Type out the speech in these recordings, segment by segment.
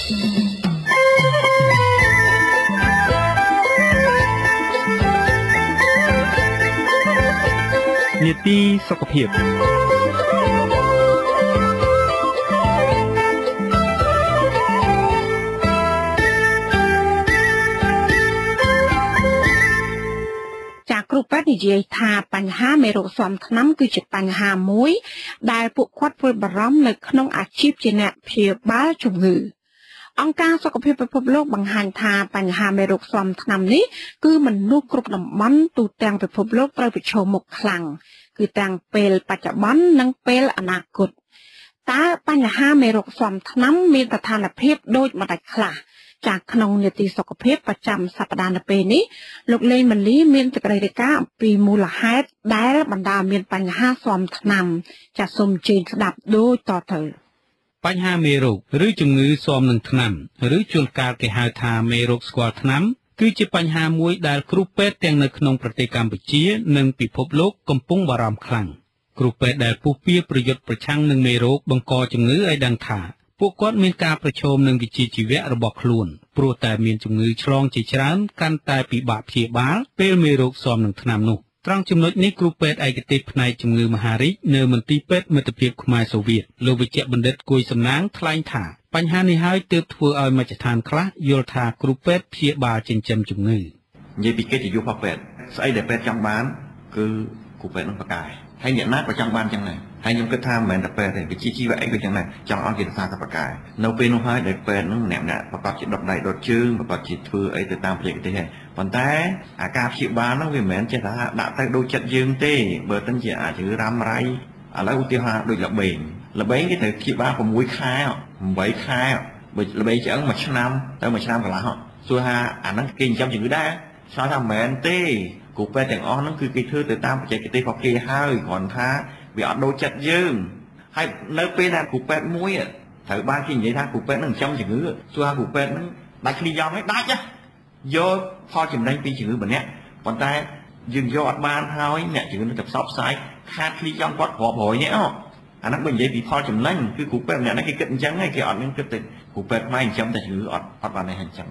នីតិសុខភាពគ្រូពេទ្យនិយាយថាបញ្ហាមេរោគស៊ាំថ្នាំគឺជាបញ្ហាមួយដែលពួកគាត់ព្រួយបារម្ភនៅក្នុងអាជីពជាអ្នកព្យាបាលជំងឺអង្គការសុខភាពពិភពលោកបង្ហាញថាបញ្ហាមេរោគស៊ាំថ្នាំនេះគឺមនុស្សគ្រប់តំបន់ទូទាំងពិភពលោកត្រូវប្រឈមមុខខ្លាំងគឺទាំងពេលបច្ចុប្បន្ននិងពេលអនាគតតើបញ្ហាមេរោគស៊ាំថ្នាំមានស្ថានភាពដូចម្តេចខ្លះจากក្នុងនីតិសុខភាពប្រចាំសប្តាហ៍នៅពេលនេះលោកលេងម៉ាលីមានសេចក្តីរាយការណ៍អំពីមូលហេតុដែលបណ្ដាលមានបញ្ហាស៊ាំថ្នាំចាសសូមជើញស្ដាប់ដូចតទៅបញ្ហាមេរោគឬជំងឺស៊ាំនឹងថ្នាំឬជួនកាលគេហៅថាមេរោគស្គាល់ថ្នាំគឺជាបញ្ហាមួយដែលគ្រូពេទ្យទាំងនៅក្នុងប្រទេសកម្ពុជានិងពិភពលោកកំពុងបារម្ភខ្លាំងគ្រូពេទ្យដែលពុះពៀប្រយុទ្ធប្រឆាំងនឹងមេរោគបង្កជំងឺឲ្យដឹងថាពួកគាត់មានការប្រឈមនឹងវិជ្ជាជីវៈរបស់ខ្លួនព្រោះតែមានជំងឺឆ្លងជាច្រើនកាន់តែពិបាកព្យាបាលពេលមេរោគស៊ាំនឹងថ្នាំនោះត្រង់ចំណុចនេះគ្រូពេទ្យឯកទេសផ្នែកជំងឺមហារីកនៅមន្ទីរពេទ្យមិត្តភាពខ្មែរសូវៀតលោកវិជ្ជបណ្ឌិតគួយសំណាងថ្លែងថាបញ្ហានេះហើយទើបធ្វើឲ្យមជ្ឈដ្ឋានខ្លះយល់ថាគ្រូពេទ្យព្យាបាលចិញ្ចឹមជំងឺនិយាយពីកិត្តិយសរបស់ពេទ្យស្អីដែលពេទ្យចង់បានគឺគ្រូពេទ្យនឹងប្រកែកហើយអ្នកណាក៏ចង់បានចឹងដែរហើយខ្ញុំគិតថាមិនមែនតែពេទ្យទេវិជ្ជាជីវៈអីក៏ចឹងដែរចង់ឲ្យគេសាប្រកែកនៅពេលនោះហើយដែលពេទ្យនឹងម្នាក់ប្រកបជាដុតដៃដុតជើងប្រកបជាធ្វើអីទៅតាមបច្ចេកទេសហ្នឹងប៉ុន្តែអាការព្យាបាលហ្នឹងវាមិនមែនចេះថាដាក់ទៅដូចចិត្តយើងទេបើមិនជាអាចរ៉ាំរ៉ៃឥឡូវឧទាហរណ៍ដូចល្បែងគេត្រូវព្យាបាល6ខែ8ខែបើល្បែងឆ្អឹង1ឆ្នាំទៅ1ឆ្នាំកន្លះសួរថាអាហ្នឹងគេចិញ្ចឹមជំងឺដែរឆ្លើយថាមិនមែនទេគ្រូពេទ្យទាំងអស់ហ្នឹងគឺគេធ្វើទៅតាមបច្ចេកទេសរបស់គេហើយគ្រាន់ថាវាអត់ដូចចិត្តយើងហើយនៅពេលដែលគ្រូពេទ្យមួយត្រូវបានគេនិយាយថាគ្រូពេទ្យនឹងចិញ្ចឹមជំងឺសួរថាគ្រូពេទ្យនឹងដាច់គ្នាយ៉ាងហ្នឹងដាច់យកផលចំណេញពីជំងឺម្នាក់ប៉ុន្តែយើងយកអត់បានហើយអ្នកជំងឺនឹងទៅផ្សព្វផ្សាយខាតគ្នាយ៉ាងគាត់រាប់រយនាក់អាហ្នឹងបើនិយាយពីផលចំណេញគឺគ្រូពេទ្យម្នាក់ហ្នឹងគេគិតអញ្ចឹងហើយគេអត់មានគិតទៅគ្រូពេទ្យខ្មែរចិញ្ចឹមតែជំងឺអត់បានតែអញ្ចឹង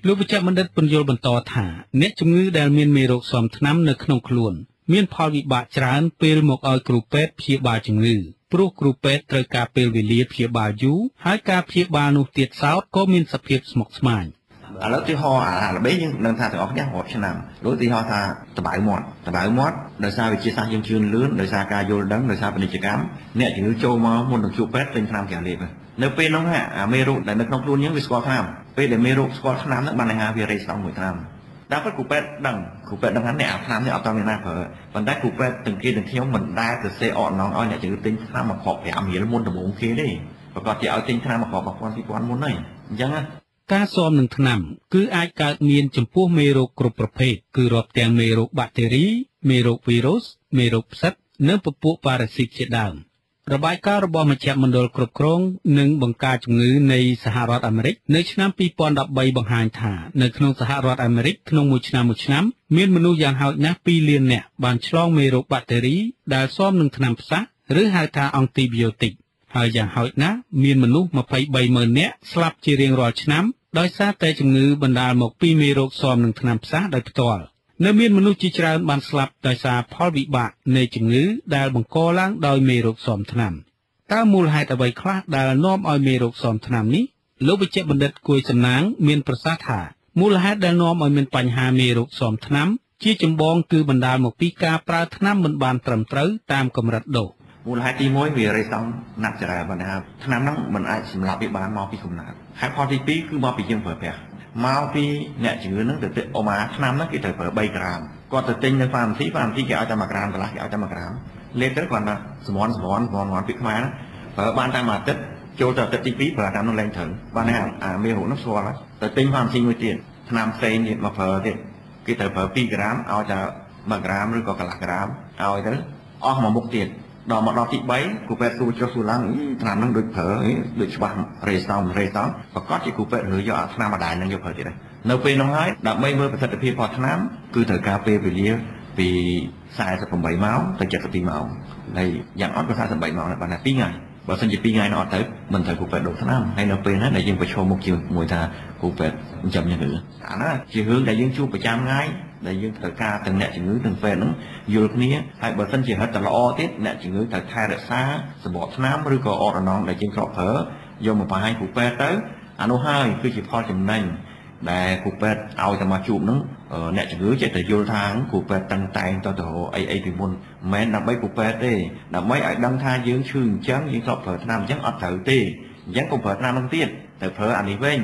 លោកវិជ្ជបណ្ឌិតពន្យល់បន្តថាអ្នកជំងឺដែលមានមេរោគស៊ាំថ្នាំនៅក្នុងខ្លួនមានផលវិបាកច្រើនពេលមកឲ្យគ្រូពេទ្យព្យាបាលជំងឺព្រោះគ្រូពេទ្យត្រូវការពេលវេលាព្យាបាលយូរហើយការព្យាបាលនោះទៀតសោតក៏មានសភាពស្មុគស្មាញឥឡូវទីហោអាល្បេយើងនឹងថាទាំងអស់គ្នារាប់ឆ្នាំដូចទីហោថាតបៅមាត់ដោយសារវិទ្យាសាស្ត្រយើងជឿនលឿនដោយសារការយល់ដឹងដោយសារពាណិជ្ជកម្មអ្នកជំងឺចូលមកមុននឹងជួបពេទ្យទិញថ្នាំកែលេបនៅពេលនោះអាមេរោគដែលនៅក្នុងខ្លួនយើងវាស្គាល់ថ្នាំពេលដែលមេរោគស្គាល់ថ្នាំហ្នឹងបានន័យថាវារេស្តង់មួយថ្នាំដល់ពេលគ្រូពេទ្យដឹងថាអ្នកអាថ្នាំនេះអត់តមានណាប្រើប៉ុន្តែគ្រូពេទ្យទាំងគេទាំងខ្ញុំមិនដែលទៅសេអត់ណងឲ្យអ្នកជំងឺទិញថ្នាំមកខក5រៀលមុនដំបូងគេទេប្រកាសជាឲ្យទិញថ្នាំមកខក1000 2000មុនហើយអញ្ចឹងការស៊ាំនឹងថ្នាំគឺអាចកើតមានចំពោះមេរោគគ្រប់ប្រភេទគឺរាប់ទាំងមេរោគបាក់តេរីមេរោគវីរុសមេរោគផ្សិតនិងពពួកប៉ារ៉ាស៊ីតជាដើមរបាយការណ៍របស់មជ្ឈមណ្ឌលគ្រប់គ្រងនិងបង្ការជំងឺនៃសហរដ្ឋអាមេរិកនៅឆ្នាំ2013បង្ហាញថានៅក្នុងសហរដ្ឋអាមេរិកក្នុងមួយឆ្នាំមានមនុស្សយ៉ាងហោចណាស់2លាននាក់បានឆ្លងមេរោគបាក់តេរីដែលស៊ាំនឹងថ្នាំផ្សះឬហៅថាអង់ទីប៊ីយោទិកហើយយ៉ាងហោចណាស់មានមនុស្ស230000នាក់ស្លាប់ជារៀងរាល់ឆ្នាំដោយសារតែជំងឺបណ្ដាលមកពីមេរោគស៊ាំនឹងថ្នាំផ្សះដោយផ្ទាល់នៅមានមនុស្សជាច្រើនបានស្លាប់ដោយសារផលវិបាកនៃជំងឺដែលបង្កឡើងដោយមេរោគស៊ាំថ្នាំតើមូលហេតុអ្វីខ្លះដែលនាំឲ្យមេរោគស៊ាំថ្នាំនេះលោកវិជ្ជបណ្ឌិតគួយសំណាងមានប្រសាសន៍ថាមូលហេតុដែលនាំឲ្យមានបញ្ហាមេរោគស៊ាំថ្នាំជាចម្បងគឺបណ្ដាលមកពីការប្រើថ្នាំមិនបានត្រឹមត្រូវតាមកម្រិតដូសមូលហេតុទី1វារេសង់ណាត់ចរាបណ្ដាថ្នាំហ្នឹងមិនអាចសម្លាប់វាបានមកពីកំណើតហេតុផលទី2គឺមកពីយើងប្រើប្រាស់មកពីអ្នកជំងឺហ្នឹងទៅអូម៉ាថ្នាំហ្នឹងគេត្រូវប្រើ3ក្រាមគាត់ទៅទិញនៅហ្វាម៉ាស៊ីគេឲ្យតែ1ក្រាមកន្លះគេឲ្យតែ1ក្រាមលេបទៅគាត់ថាសម្រន់ពីខ្មែរប្រើបានតែមួយអាទិត្យចូលទៅអាទិត្យទី2ប្រើតាមនោះឡើងត្រូវបានអាមេរោគនោះស្គាល់ហើយទៅទិញហ្វាម៉ាស៊ីមួយទៀតថ្នាំផ្សេងទៀតមកប្រើទៀតគេត្រូវប្រើ2ក្រាមឲ្យតែ1ក្រាមឬក៏កន្លះក្រាមឲ្យទៅអស់មួយមុខទៀតដល់មកដល់ទី3គ្រូពេទ្យសួរចុះសួរឡើងថ្នាំហ្នឹងដូចប្រើដូចច្បាស់រេសង់ប្រកាសជាគ្រូពេទ្យឬយកថ្នាំម្ដាយហ្នឹងយកប្រើទៀតដែរនៅពេលនោះហើយដើម្បីមើលប្រសិទ្ធភាពរបស់ថ្នាំគឺត្រូវការពេលវេលាពី48ម៉ោងទៅ72ម៉ោងហើយយ៉ាងអត់ក៏48ម៉ោងដែរបានតែ2ថ្ងៃ បើសិនជា2ថ្ងៃនោះអត់ទៅមិនត្រូវគ្រូពេទ្យដុសថ្នាំហើយនៅពេលណាដែលយើងប្រឈមមុខជាមួយថាគ្រូពេទ្យចាំជំងឺអាណាជារឿងដែលយើងជួបប្រចាំថ្ងៃដែលយើងត្រូវការទាំងអ្នកជំងឺទាំងពេទ្យហ្នឹងយល់គ្នាហើយបើសិនជាហិតតែល្អទៀតអ្នកជំងឺត្រូវថែរក្សាសម្បកថ្នាំឬក៏អរណងដែលយើងធ្លាប់ប្រើយកមកបង្ហាញគ្រូពេទ្យទៅអានោះហើយគឺជាផលចំណេញដែលគ្រូពេទ្យឲ្យតែមកជួបហ្នឹងអ្នកជំងឺចេះតែយល់ថាគ្រូពេទ្យតាំងតែងទៅអីពីមុនមិនមែនដើម្បីគ្រូពេទ្យទេដើម្បីឲ្យដឹងថាយើងឈឺអញ្ចឹងយើងធ្លាប់ប្រើថ្នាំអញ្ចឹងអត់ត្រូវទេអញ្ចឹងកុំប្រើថ្នាំហ្នឹងទៀតទៅប្រើអានេះវិញ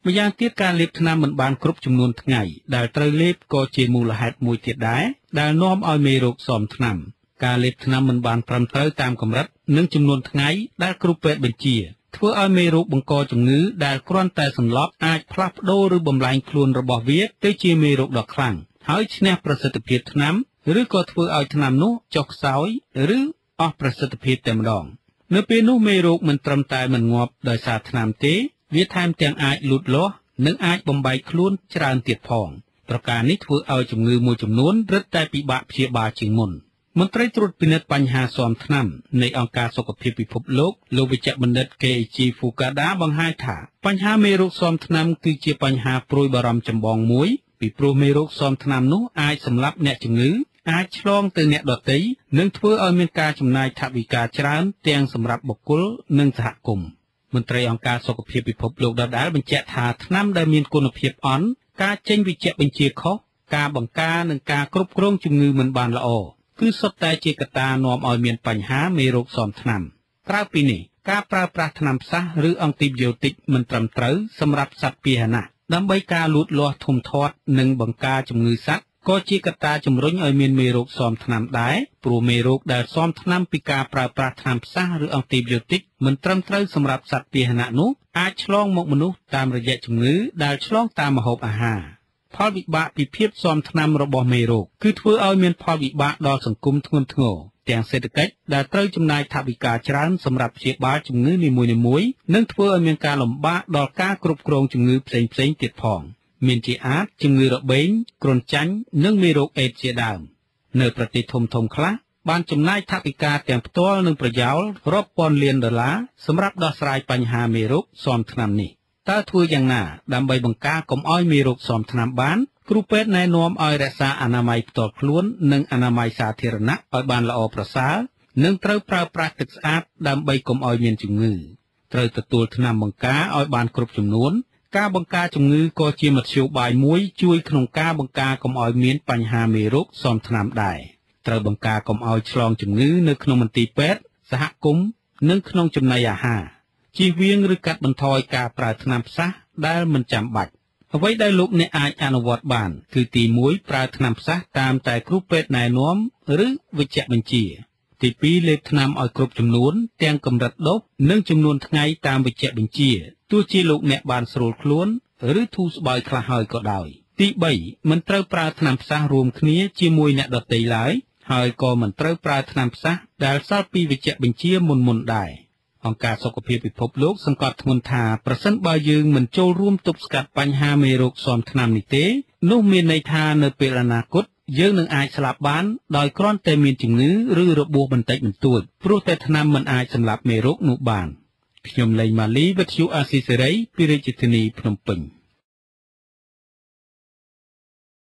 ម្យ៉ាងទៀតការលេបថ្នាំមិនបានគ្រប់ចំនួនថ្ងៃដែលត្រូវលេបក៏ជាមូលហេតុមួយទៀតដែរដែលនាំឲ្យមេរោគស៊ាំថ្នាំការលេបថ្នាំមិនបានត្រឹមត្រូវតាមកម្រិតនិងចំនួនថ្ងៃដែលគ្រូពេទ្យបញ្ជាធ្វើឲ្យមេរោគបង្កជំងឺដែលគ្រាន់តែសន្លប់អាចផ្លាស់ប្ដូរឬបំលែងខ្លួនរបស់វាទៅជាមេរោគដ៏ខ្លាំងហើយឈ្នះប្រសិទ្ធភាពថ្នាំឬក៏ធ្វើឲ្យថ្នាំនោះចុះខ្សោយឬអស់ប្រសិទ្ធភាពតែម្ដងនៅពេលនោះមេរោគមិនត្រឹមតែមិនងាប់ដោយសារថ្នាំទេវាថែមទាំងអាចលូតលាស់និងអាចបំបែកខ្លួនច្រើនទៀតផងប្រការនេះធ្វើឲ្យជំងឺមួយចំនួនរឹតតែពិបាកព្យាបាលជាងមុនមន្ត្រីត្រួតពិនិត្យបញ្ហាស៊ាំថ្នាំនៃអង្គការសុខភាពពិភពលោកវិជ្ជបណ្ឌិត Keiichi Fukada បង្ហាញថាបញ្ហាមេរោគស៊ាំថ្នាំគឺជាបញ្ហាព្រួយបារម្ភចម្បងមួយពីព្រោះមេរោគស៊ាំថ្នាំនោះអាចសម្លាប់អ្នកជំងឺអាចឆ្លងទៅអ្នកដទៃនិងធ្វើឲ្យមានការចំណាយថវិកាច្រើនទាំងសម្រាប់បុគ្គលនិងសហគមន៍មន្ត្រីអង្គការសុខភាពពិភពលោកដដែលបញ្ជាក់ថាថ្នាំដែលមានគុណភាពអន់ការចេញវិជ្ជបញ្ជាខុសការបង្ការនិងការគ្រប់គ្រងជំងឺមិនបានល្អគឺសុទ្ធតែជាកត្តានាំឲ្យមានបញ្ហាមេរោគស៊ាំថ្នាំក្រៅពីនេះការប្រើប្រាស់ថ្នាំផ្សះឬអង់ទីប៊ីយោទិកមិនត្រឹមត្រូវសម្រាប់សត្វពាហនៈដើម្បីការលូតលាស់ធំធាត់និងបង្ការជំងឺសត្វក៏ជាកត្តាជំរុញឲ្យមានមេរោគស៊ាំថ្នាំដែរព្រោះមេរោគដែលស៊ាំថ្នាំពីការប្រើប្រាស់ថ្នាំផ្សះឬអង់ទីប៊ីយោទិកមិនត្រឹមត្រូវសម្រាប់សត្វពាហនៈនោះអាចឆ្លងមកមនុស្សតាមរយៈជំងឺដែលឆ្លងតាមម្ហូបអាហារផលវិបាកពីភាពស៊ាំថ្នាំរបស់មេរោគគឺធ្វើឲ្យមានផលវិបាកដល់សង្គមធ្ងន់ធ្ងរទាំងសេដ្ឋកិច្ចដែលត្រូវចំណាយថវិកាច្រើនសម្រាប់ព្យាបាលជំងឺនីមួយៗនិងធ្វើឲ្យមានការលំបាកដល់ការគ្រប់គ្រងជំងឺផ្សេងៗទៀតផងមានជាអាចជំងឺរបេងគ្រុនចាញ់និងមេរោគអេដស៍ជាដើមនៅប្រទេសធំៗខ្លះបានចំណាយថវិកាទាំងផ្ទាល់និងប្រយោលរាប់ពាន់លានដុល្លារសម្រាប់ដោះស្រាយបញ្ហាមេរោគស៊ាំថ្នាំនេះតើធ្វើយ៉ាងណាដើម្បីបង្ការកុំឲ្យមេរោគស៊ាំថ្នាំបានគ្រូពេទ្យណែនាំឲ្យរក្សាអនាម័យផ្ទាល់ខ្លួននិងអនាម័យសាធារណៈឲ្យបានល្អប្រសើរនិងត្រូវប្រើប្រាស់ទឹកស្អាតដើម្បីកុំឲ្យមានជំងឺត្រូវទទួលថ្នាំបង្ការឲ្យបានគ្រប់ចំនួនការបង្ការជំងឺក៏ជាមធ្យោបាយមួយជួយក្នុងការបង្ការកុំឲ្យមានបញ្ហាមេរោគស៊ាំថ្នាំដែរត្រូវបង្ការកុំឲ្យឆ្លងជំងឺនៅក្នុងមន្ទីរពេទ្យសហគមន៍និងក្នុងចំណីអាហារជៀសវាងឬកាត់បន្ថយការប្រើថ្នាំផ្សះដែលមិនចាំបាច់អ្វីដែលលោកអ្នកអាចអនុវត្តបានគឺទី1ប្រើថ្នាំផ្សះតាមតែគ្រូពេទ្យណែនាំឬវេជ្ជបញ្ជាទី2លេបថ្នាំឲ្យគ្រប់ចំនួនទាំងកម្រិតដូសនិងចំនួនថ្ងៃតាមវេជ្ជបញ្ជាទោះជាលោកអ្នកបានស្រួលខ្លួនឬធូរស្បើយខ្លះហើយក៏ដោយទី3មិនត្រូវប្រើថ្នាំផ្សះរួមគ្នាជាមួយអ្នកដទៃឡើយហើយក៏មិនត្រូវប្រើថ្នាំផ្សះដែលសល់ពីវេជ្ជបញ្ជាមុនដែរអង្គការសុខភាពពិភពលោកសង្កត់ធ្ងន់ថាប្រសិនបើយើងមិនចូលរួមទប់ស្កាត់បញ្ហាមេរោគស៊ាំថ្នាំនេះទេនោះមានន័យថានៅពេលអនាគតយើងនឹងអាចស្លាប់បានដោយគ្រាន់តែមានជំងឺឬរបួសបន្តិចបន្តួចព្រោះតែថ្នាំមិនអាចសម្លាប់មេរោគនោះបានខ្ញុំលេងម៉ាលីវិទ្យុអាស៊ីសេរីពីរាជធានីភ្នំពេញ